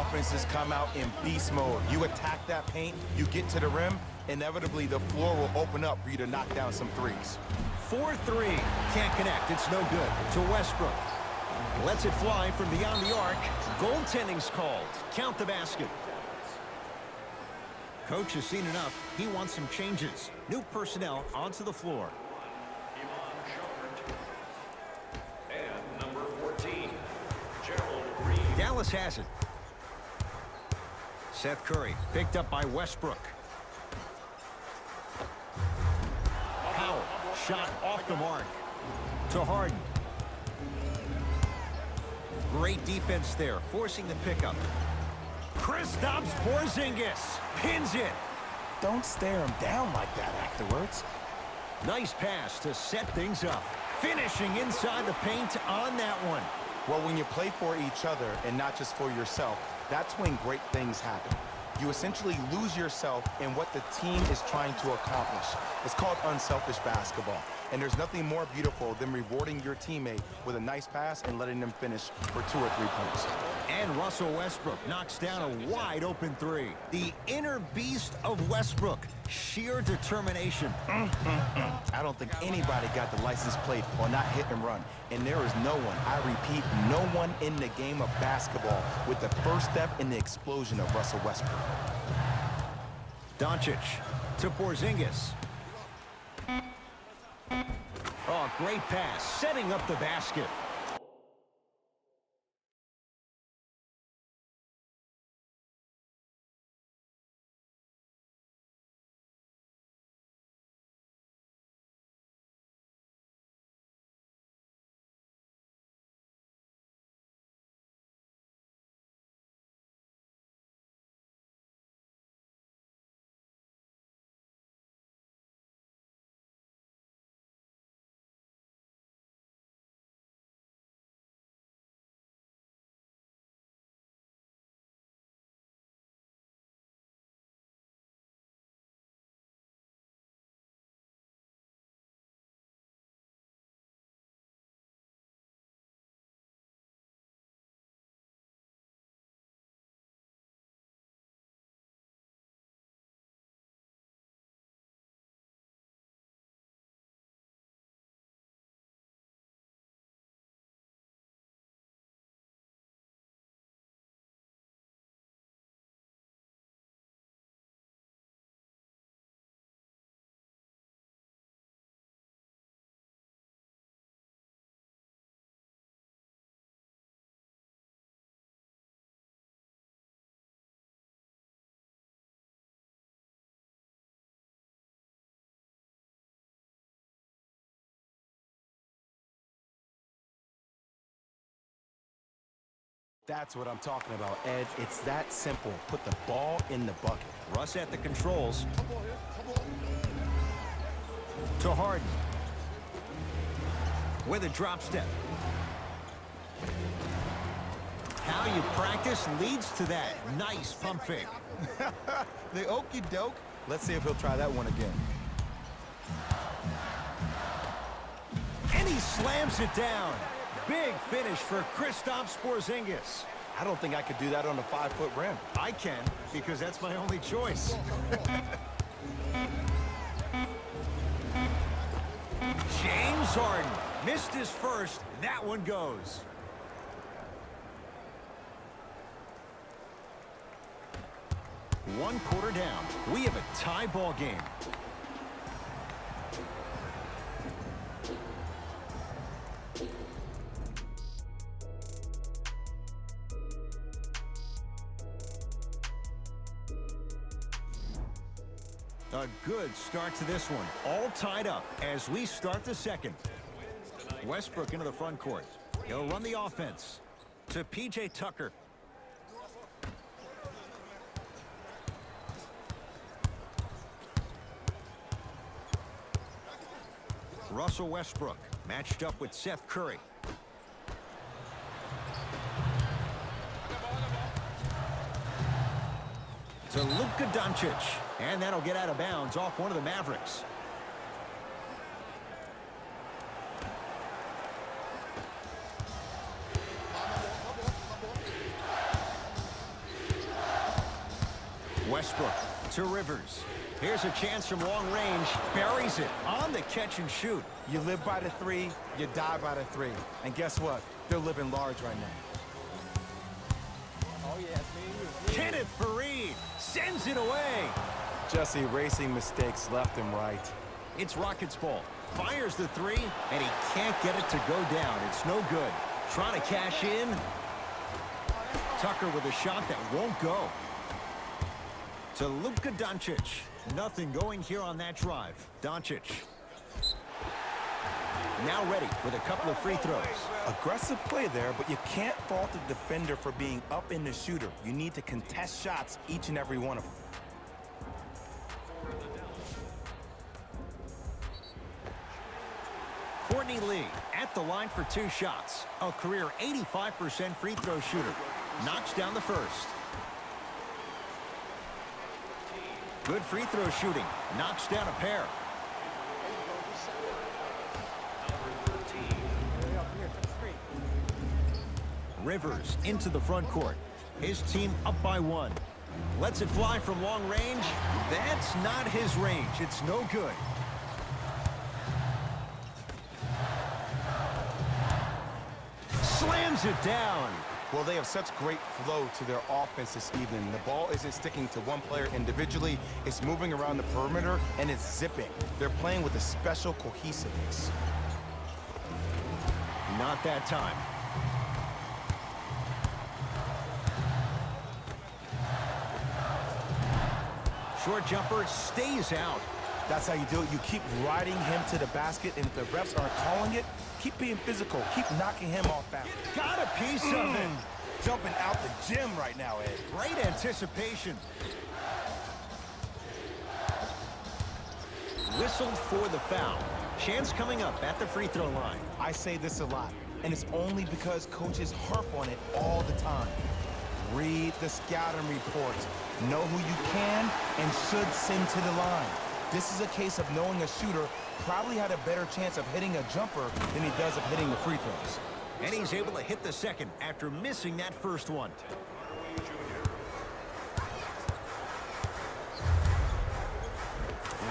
offenses come out in beast mode. You attack that paint, you get to the rim, inevitably the floor will open up for you to knock down some threes. 4-3. Can't connect. It's no good. To Westbrook. Lets it fly from beyond the arc. Goaltending's called. Count the basket. Coach has seen enough. He wants some changes. New personnel onto the floor. And number 14, Gerald Green. Dallas has it. Seth Curry picked up by Westbrook. Powell shot off the mark. To Harden. Great defense there, forcing the pickup. Kristaps Porzingis pins it. Don't stare him down like that afterwards. Nice pass to set things up. Finishing inside the paint on that one. Well, when you play for each other and not just for yourself, that's when great things happen. You essentially lose yourself in what the team is trying to accomplish. It's called unselfish basketball. And there's nothing more beautiful than rewarding your teammate with a nice pass and letting them finish for 2 or 3 points. And Russell Westbrook knocks down a wide open three. The inner beast of Westbrook. Sheer determination. I don't think anybody got the license plate on that hit and run. And there is no one, I repeat, no one in the game of basketball with the first step in the explosion of Russell Westbrook. Doncic to Porzingis. Oh, great pass, setting up the basket. That's what I'm talking about, Ed. It's that simple. Put the ball in the bucket. Russ at the controls. To Harden. With a drop step. How you practice leads to that. Nice pump fake. The okie doke. Let's see if he'll try that one again. And he slams it down. Big finish for Kristaps Porzingis. I don't think I could do that on a 5-foot rim. I can, because that's my only choice. James Harden missed his first. That one goes. One quarter down. We have a tie ball game. A good start to this one. All tied up as we start the second. Westbrook into the front court. He'll run the offense to P.J. Tucker. Russell Westbrook matched up with Seth Curry. To Luka Doncic. And that'll get out of bounds off one of the Mavericks. Westbrook to Rivers. Here's a chance from long range. Buries it on the catch and shoot. You live by the three, you die by the three. And guess what? They're living large right now. Kenneth Faried sends it away. Just erasing mistakes left and right. It's Rockets ball. Fires the three, and he can't get it to go down. It's no good. Trying to cash in. Tucker with a shot that won't go. To Luka Doncic. Nothing going here on that drive. Doncic. Now ready with a couple of free throws. Aggressive play there, but you can't fault the defender for being up in the shooter. You need to contest shots, each and every one of them. Courtney Lee at the line for 2 shots. A career 85% free throw shooter. Knocks down the first. Good free throw shooting. Knocks down a pair. Rivers into the front court. His team up by 1. Lets it fly from long range. That's not his range. It's no good. Slams it down. Well, they have such great flow to their offense this evening. The ball isn't sticking to one player individually. It's moving around the perimeter, and it's zipping. They're playing with a special cohesiveness. Not that time. Short jumper stays out. That's how you do it. You keep riding him to the basket, and if the refs aren't calling it, keep being physical. Keep knocking him off balance. Got a piece of it. Jumping out the gym right now, Ed. Great anticipation. Whistled for the foul. Chance coming up at the free throw line. I say this a lot, and it's only because coaches harp on it all the time. Read the scouting reports. Know who you can and should send to the line. This is a case of knowing a shooter probably had a better chance of hitting a jumper than he does of hitting the free throws. And he's able to hit the second after missing that first one.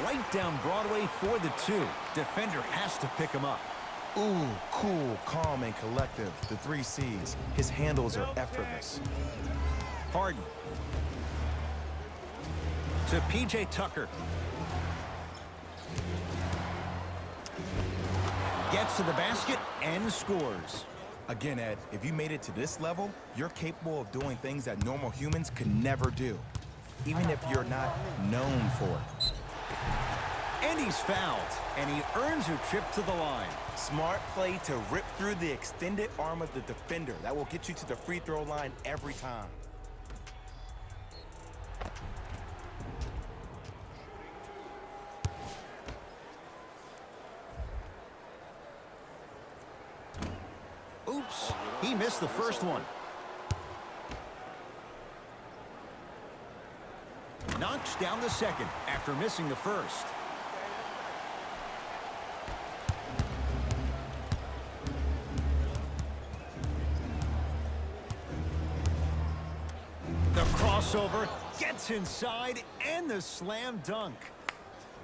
Right down Broadway for the 2. Defender has to pick him up. Ooh, cool, calm, and collective. The 3 C's. His handles are effortless. Harden. To P.J. Tucker. Gets to the basket and scores. Again, Ed, if you made it to this level, you're capable of doing things that normal humans could never do, even if you're not known for it. And he's fouled, and he earns a trip to the line. Smart play to rip through the extended arm of the defender. That will get you to the free throw line every time. Oops, he missed the first one. Knocks down the second after missing the first. The crossover gets inside and the slam dunk.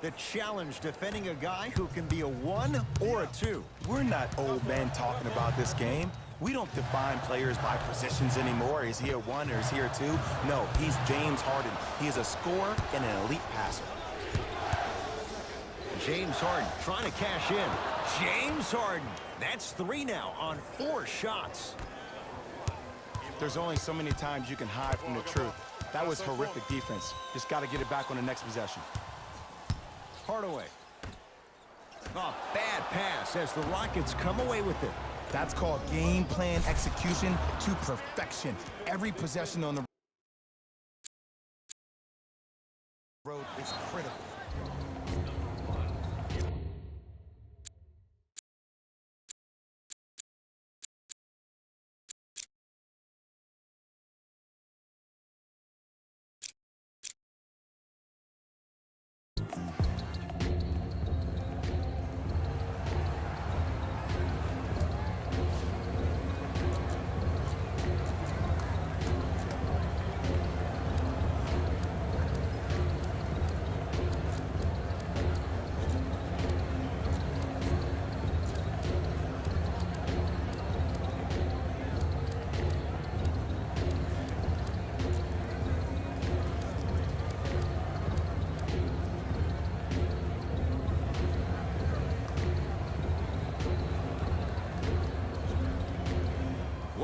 The challenge defending a guy who can be a 1 or a 2. We're not old men talking about this game. We don't define players by positions anymore. Is he a 1 or is he a 2? No, he's James Harden. He is a scorer and an elite passer. James Harden trying to cash in. James Harden. That's 3 now on 4 shots. There's only so many times you can hide from the truth. That was horrific defense. Just got to get it back on the next possession. Hardaway. A bad pass as the Rockets come away with it. That's called game plan execution to perfection. Every possession on the road is critical.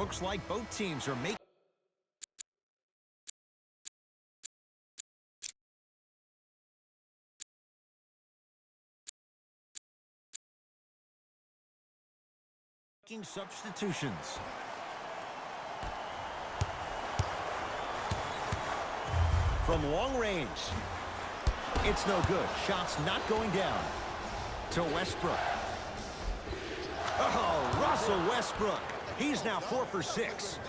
Looks like both teams are making substitutions. From long range. It's no good. Shot's not going down. To Westbrook. Oh, Russell Westbrook. He's now 4 for 6.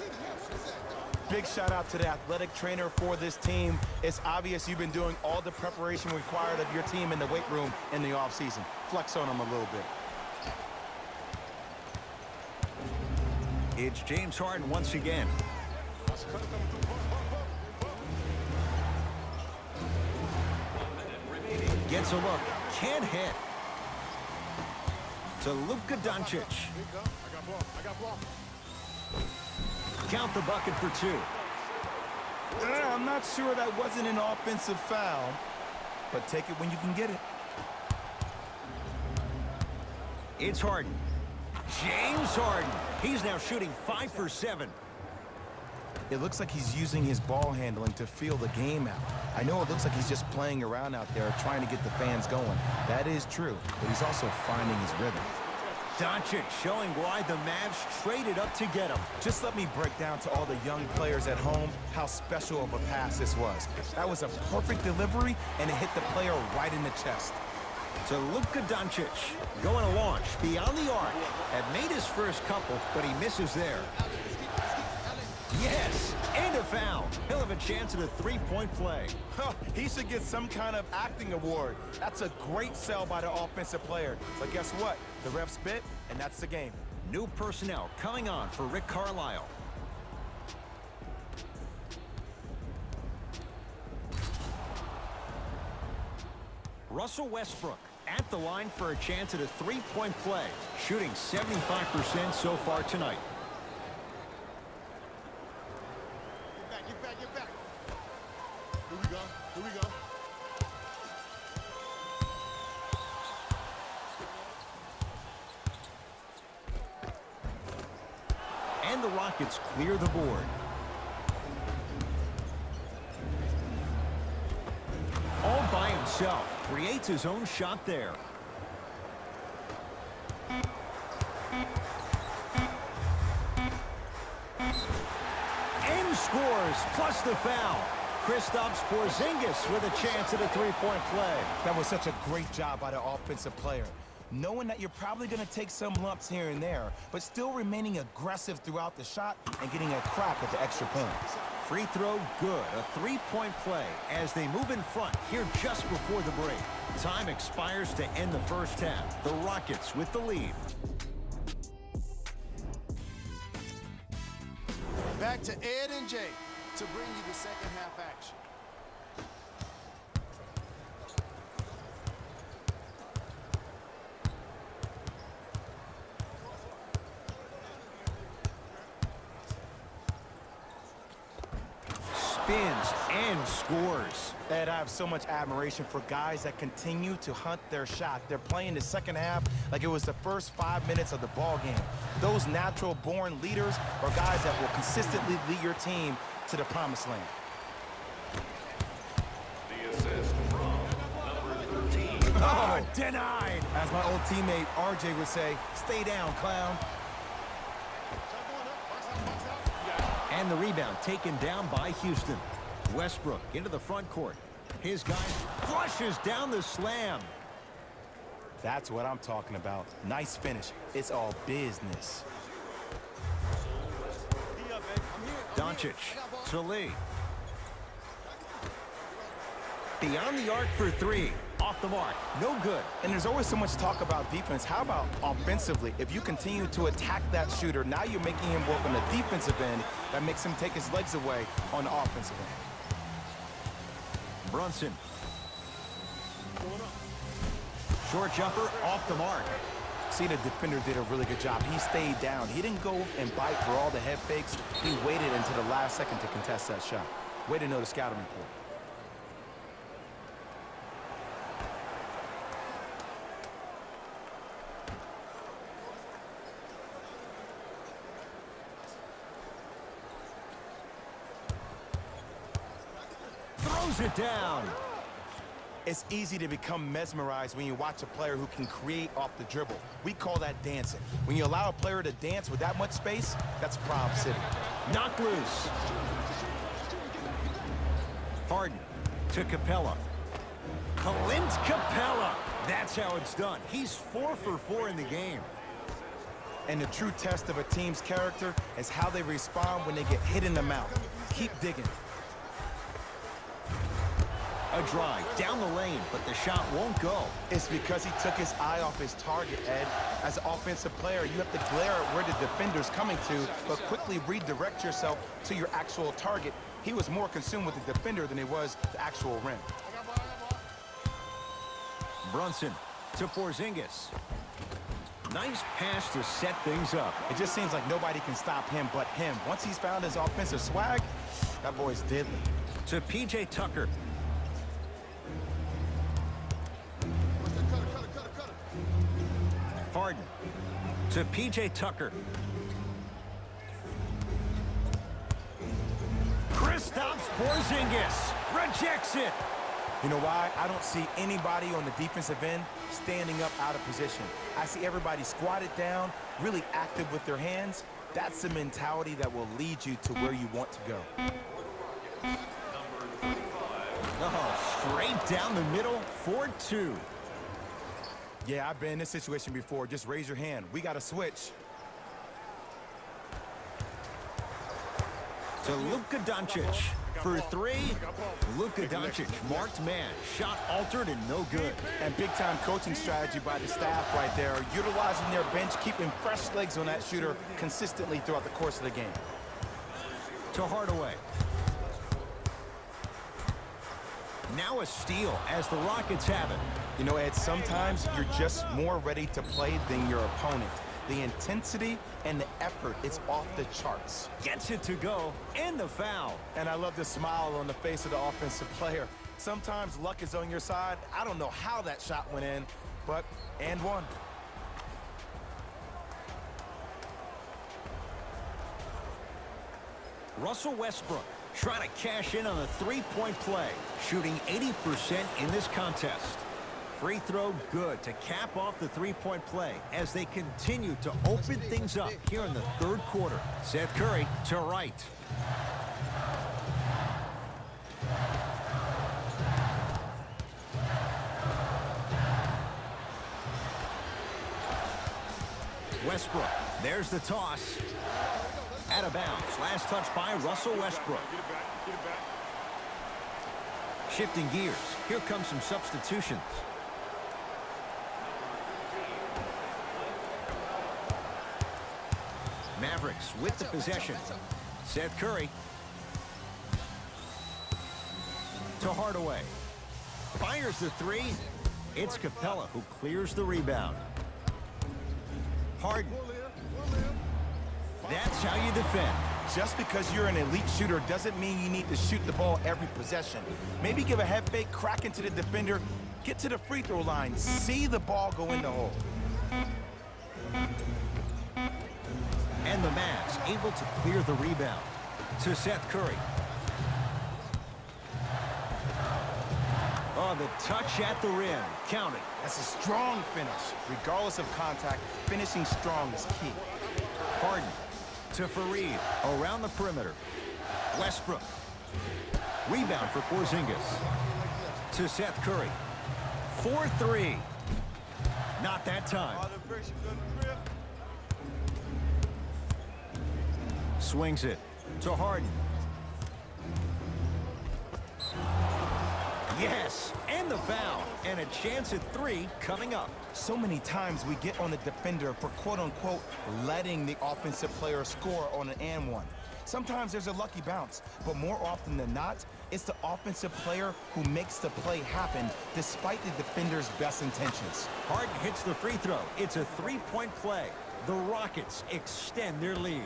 Big shout out to the athletic trainer for this team. It's obvious you've been doing all the preparation required of your team in the weight room in the offseason. Flex on them a little bit. It's James Harden once again. Gets a look. Can't hit. To Luka Doncic. Count the bucket for 2. I'm not sure that wasn't an offensive foul, but take it when you can get it. It's Harden. James Harden. He's now shooting 5 for 7. It looks like he's using his ball handling to feel the game out. I know it looks like he's just playing around out there trying to get the fans going. That is true, but he's also finding his rhythm. Doncic showing why the Mavs traded up to get him. Just let me break down to all the young players at home how special of a pass this was. That was a perfect delivery, and it hit the player right in the chest. To Luka Doncic, going to launch beyond the arc. Had made his first couple, but he misses there. Yes, and a foul. He'll have a chance at a three-point play. He should get some kind of acting award. That's a great sell by the offensive player. But guess what? The ref spit, and that's the game. New personnel coming on for Rick Carlisle. Russell Westbrook at the line for a chance at a three-point play, shooting 75% so far tonight. Get back. Here we go. And the Rockets clear the board. All by himself, creates his own shot there. And scores, plus the foul. Kristaps Porzingis with a chance at a three-point play. That was such a great job by the offensive player. Knowing that you're probably going to take some lumps here and there, but still remaining aggressive throughout the shot and getting a crack at the extra point. Free throw good. A three-point play as they move in front here just before the break. Time expires to end the first half. The Rockets with the lead. Back to Ed and Jay to bring you the second half action. Spins and scores. Ed, I have so much admiration for guys that continue to hunt their shot. They're playing the second half like it was the first 5 minutes of the ball game. Those natural-born leaders are guys that will consistently lead your team to the promised land. The assist from number 13. Oh, denied. As my old teammate RJ would say, stay down, clown. And the rebound taken down by Houston. Westbrook into the front court. His guy flushes down the slam. That's what I'm talking about. Nice finish. It's all business. Doncic to Lee. Beyond the arc for 3. Off the mark. No good. And there's always so much talk about defense. How about offensively? If you continue to attack that shooter, now you're making him work on the defensive end. That makes him take his legs away on the offensive end. Brunson. Short jumper off the mark. See, the defender did a really good job. He stayed down. He didn't go and bite for all the head fakes. He waited until the last second to contest that shot. Way to know the scouting report. throws it down. It's easy to become mesmerized when you watch a player who can create off the dribble. We call that dancing. When you allow a player to dance with that much space, that's Prob City. Knocked loose. Harden to Capella. Clint Capella. That's how it's done. He's 4 for 4 in the game. And the true test of a team's character is how they respond when they get hit in the mouth. Keep digging. A drive down the lane, but the shot won't go. It's because he took his eye off his target, Ed. As an offensive player, you have to glare at where the defender's coming to, but quickly redirect yourself to your actual target. He was more consumed with the defender than he was the actual rim. Brunson to Porzingis. Nice pass to set things up. It just seems like nobody can stop him but him. Once he's found his offensive swag, that boy's deadly. To P.J. Tucker. Harden to P.J. Tucker. Kristaps Porzingis rejects it. You know why? I don't see anybody on the defensive end standing up out of position. I see everybody squatted down, really active with their hands. That's the mentality that will lead you to where you want to go. Oh, straight down the middle, 4-2. Yeah, I've been in this situation before. Just raise your hand. We got to switch. To Luka Doncic for 3. Luka Doncic, marked man. Shot altered and no good. And big-time coaching strategy by the staff right there, utilizing their bench, keeping fresh legs on that shooter consistently throughout the course of the game. To Hardaway. Now a steal as the Rockets have it. You know, Ed, sometimes you're just more ready to play than your opponent. The intensity and the effort, it's off the charts. Gets it to go, and the foul. And I love the smile on the face of the offensive player. Sometimes luck is on your side. I don't know how that shot went in, but and one. Russell Westbrook trying to cash in on a three-point play, shooting 80% in this contest. Free throw good to cap off the three-point play as they continue to open things up here in the third quarter. Seth Curry to right. Westbrook, there's the toss. Out of bounds. Last touch by Russell Westbrook. Shifting gears. Here comes some substitutions. Mavericks with the possession. Seth Curry. To Hardaway. Fires the 3. It's Capella who clears the rebound. Harden. That's how you defend. Just because you're an elite shooter doesn't mean you need to shoot the ball every possession. Maybe give a head fake, crack into the defender, get to the free throw line, see the ball go in the hole. And the Mavs able to clear the rebound. To Seth Curry. Oh, the touch at the rim. Count it. That's a strong finish. Regardless of contact, finishing strong is key. Harden to Fareed around the perimeter. Westbrook. Rebound for Porzingis. To Seth Curry. 4-3. Not that time. Swings it to Harden. Yes, and the foul. And a chance at 3 coming up. So many times we get on the defender for quote-unquote letting the offensive player score on an and one. Sometimes there's a lucky bounce, but more often than not, it's the offensive player who makes the play happen despite the defender's best intentions. Harden hits the free throw. It's a 3-point play. The Rockets extend their lead.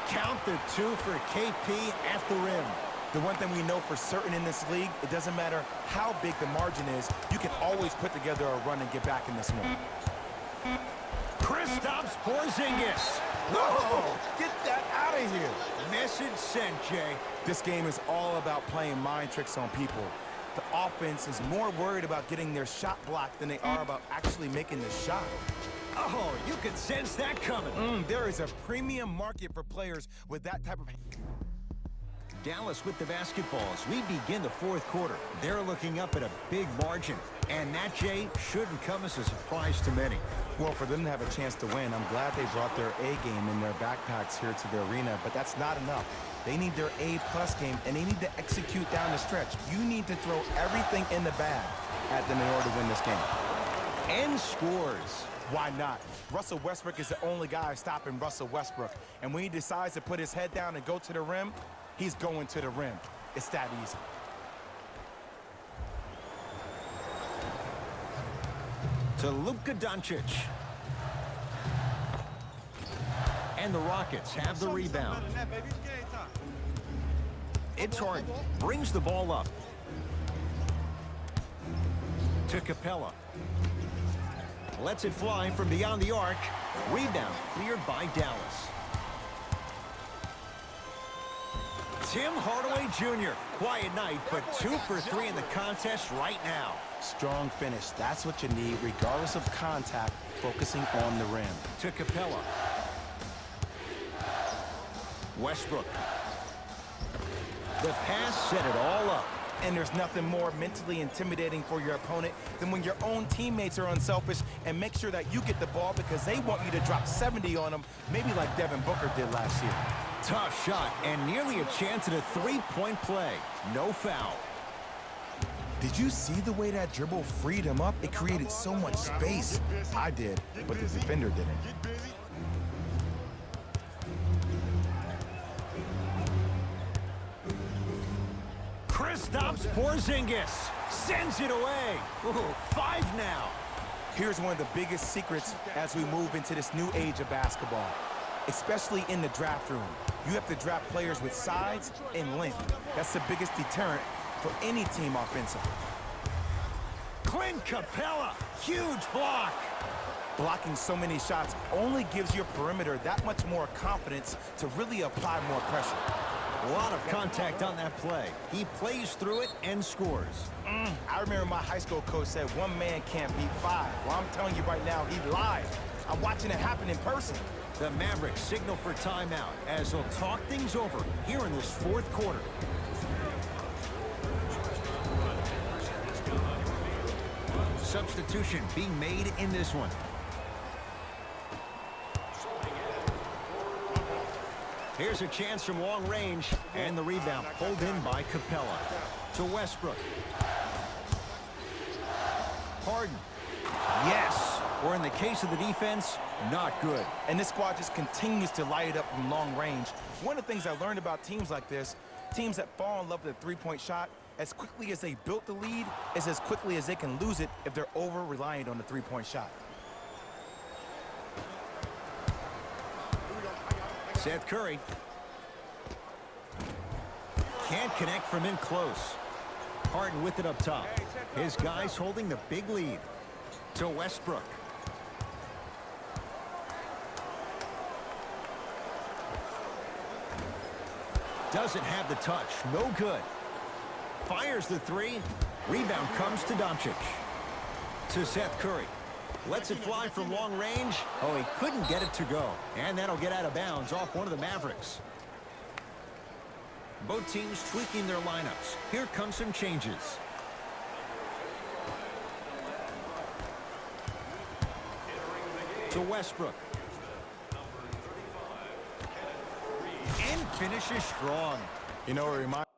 Count the 2 for KP at the rim. The one thing we know for certain in this league, it doesn't matter how big the margin is, you can always put together a run and get back in this one. Kristaps Porzingis. No! Get that out of here! Message sent, Jay. This game is all about playing mind tricks on people. The offense is more worried about getting their shot blocked than they are about actually making the shot. Oh, you could sense that coming. There is a premium market for players with that type of... Dallas with the basketball as we begin the fourth quarter. They're looking up at a big margin. And that, Jay, shouldn't come as a surprise to many. Well, for them to have a chance to win, I'm glad they brought their A game in their backpacks here to the arena, but that's not enough. They need their A-plus game, and they need to execute down the stretch. You need to throw everything in the bag at them in order to win this game. And scores. Why not? Russell Westbrook is the only guy stopping Russell Westbrook. And when he decides to put his head down and go to the rim, he's going to the rim. It's that easy. To Luka Doncic. And the Rockets have the rebound. It's Harden. Brings the ball up. To Capella. Lets it fly from beyond the arc. Rebound cleared by Dallas. Tim Hardaway Jr. Quiet night, but 2 for 3 in the contest right now. Strong finish. That's what you need, regardless of contact, focusing on the rim. To Capella. Westbrook. The pass set it all up. And there's nothing more mentally intimidating for your opponent than when your own teammates are unselfish and make sure that you get the ball because they want you to drop 70 on them, maybe like Devin Booker did last year. Tough shot and nearly a chance at a three-point play. No foul. Did you see the way that dribble freed him up? It created so much space. I did, but the defender didn't. Kristaps Porzingis sends it away. Ooh, 5 now. Here's one of the biggest secrets as we move into this new age of basketball, especially in the draft room. You have to draft players with size and length. That's the biggest deterrent for any team offensively. Clint Capella, huge block. Blocking so many shots only gives your perimeter that much more confidence to really apply more pressure. A lot of contact on that play. He plays through it and scores. I remember my high school coach said one man can't beat 5. Well, I'm telling you right now, he lied. I'm watching it happen in person. The Mavericks signal for timeout as they'll talk things over here in this fourth quarter. Substitution being made in this one. Here's a chance from long range, and the rebound pulled in by Capella. To Westbrook. Harden. Yes. Or in the case of the defense, not good. And this squad just continues to light it up from long range. One of the things I learned about teams like this, teams that fall in love with a three-point shot, as quickly as they built the lead, is as quickly as they can lose it if they're over-reliant on the three-point shot. Seth Curry. Can't connect from in close. Harden with it up top. His guys holding the big lead. To Westbrook. Doesn't have the touch. No good. Fires the 3. Rebound comes to Doncic. To Seth Curry. Lets it fly from long range. Oh, he couldn't get it to go. And that'll get out of bounds off one of the Mavericks. Both teams tweaking their lineups. Here come some changes. To Westbrook. And finishes strong. You know, it reminds